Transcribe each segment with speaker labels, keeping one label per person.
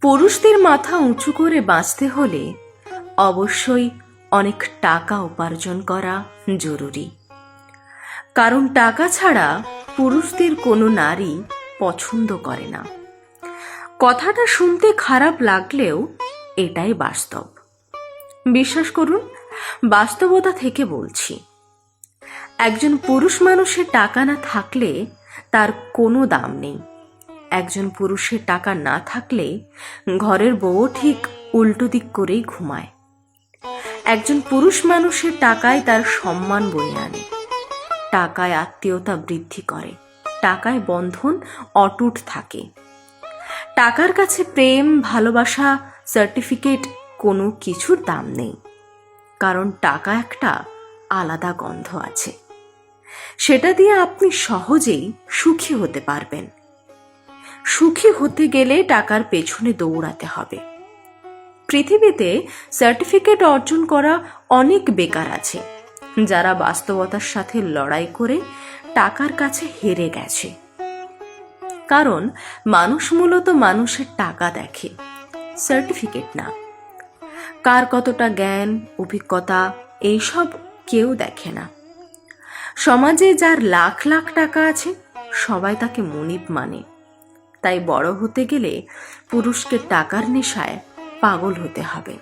Speaker 1: পুরুষদের মাথা উঁচু করে বাঁচতে হলে অবশ্যই অনেক টাকা উপার্জন করা জরুরি। কারণ টাকা ছাড়া পুরুষদের কোনো নারী পছন্দ করে না। কথাটা শুনতে খারাপ লাগলেও এটাই বাস্তব। বিশ্বাস করুন, বাস্তবতা থেকে বলছি। একজন পুরুষ মানুষের টাকা না থাকলে তার কোনো দাম নেই। একজন পুরুষের টাকা না থাকলে ঘরের বউ ঠিক উল্টো দিক করেই ঘুমায়। একজন পুরুষ মানুষের টাকায় তার সম্মান বয়ে আনে, টাকায় আত্মীয়তা বৃদ্ধি করে, টাকায় বন্ধন অটুট থাকে। টাকার কাছে প্রেম, ভালোবাসা, সার্টিফিকেট কোনো কিছুর দাম নেই। কারণ টাকা একটা আলাদা গন্ধ আছে, সেটা দিয়ে আপনি সহজেই সুখী হতে পারবেন। সুখী হতে গেলে টাকার পেছনে দৌড়াতে হবে। পৃথিবীতে সার্টিফিকেট অর্জন করা অনেক বেকার আছে, যারা বাস্তবতার সাথে লড়াই করে টাকার কাছে হেরে গেছে। কারণ মানুষ মূলত মানুষের টাকা দেখে, সার্টিফিকেট না। কার কতটা জ্ঞান, অভিজ্ঞতা এইসব কেউ দেখে না। সমাজে যার লাখ লাখ টাকা আছে সবাই তাকে মনিব মানে। তাই বড় হতে গেলে পুরুষকে টাকার নেশায় পাগল হতে হবে।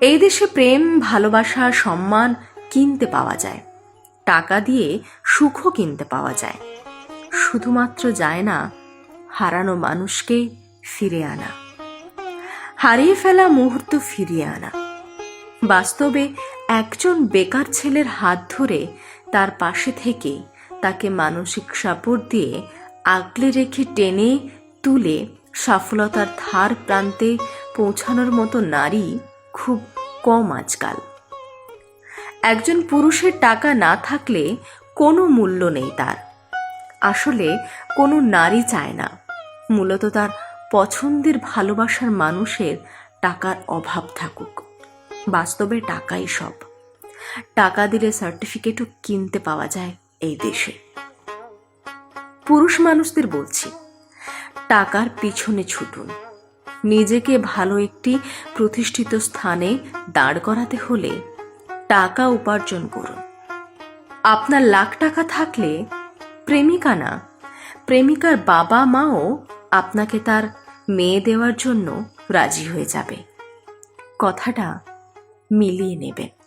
Speaker 1: এই দেশে প্রেম, ভালোবাসা, সম্মান কিনতে পাওয়া যায়, টাকা দিয়ে সুখও কিনতে পাওয়া যায়। শুধুমাত্র যায় না হারানো মানুষকে ফিরে আনা, হারিয়ে ফেলা মুহূর্ত ফিরিয়ে আনা। বাস্তবে একজন বেকার ছেলের হাত ধরে তার পাশে থেকে তাকে মানসিক সাপোর্ট দিয়ে আগলে রেখে টেনে তুলে সফলতার ধার প্রান্তে পৌঁছানোর মতো নারী খুব কম আজকাল। একজন পুরুষের টাকা না থাকলে কোনো মূল্য নেই তার। আসলে কোনো নারী চায় না মূলত তার পছন্দের ভালোবাসার মানুষের টাকার অভাব থাকুক। বাস্তবে টাকাই সব। টাকা দিলে সার্টিফিকেটও কিনতে পাওয়া যায় এই দেশে। পুরুষ মানুষদের বলছি, টাকার পিছনে ছুটুন। নিজেকে ভালো একটি প্রতিষ্ঠিত স্থানে দাঁড় করাতে হলে টাকা উপার্জন করুন। আপনার লাখ টাকা থাকলে প্রেমিকা না, প্রেমিকার বাবা মাও আপনাকে তার মেয়ে দেওয়ার জন্য রাজি হয়ে যাবে। কথাটা মিলিয়ে নেবেন।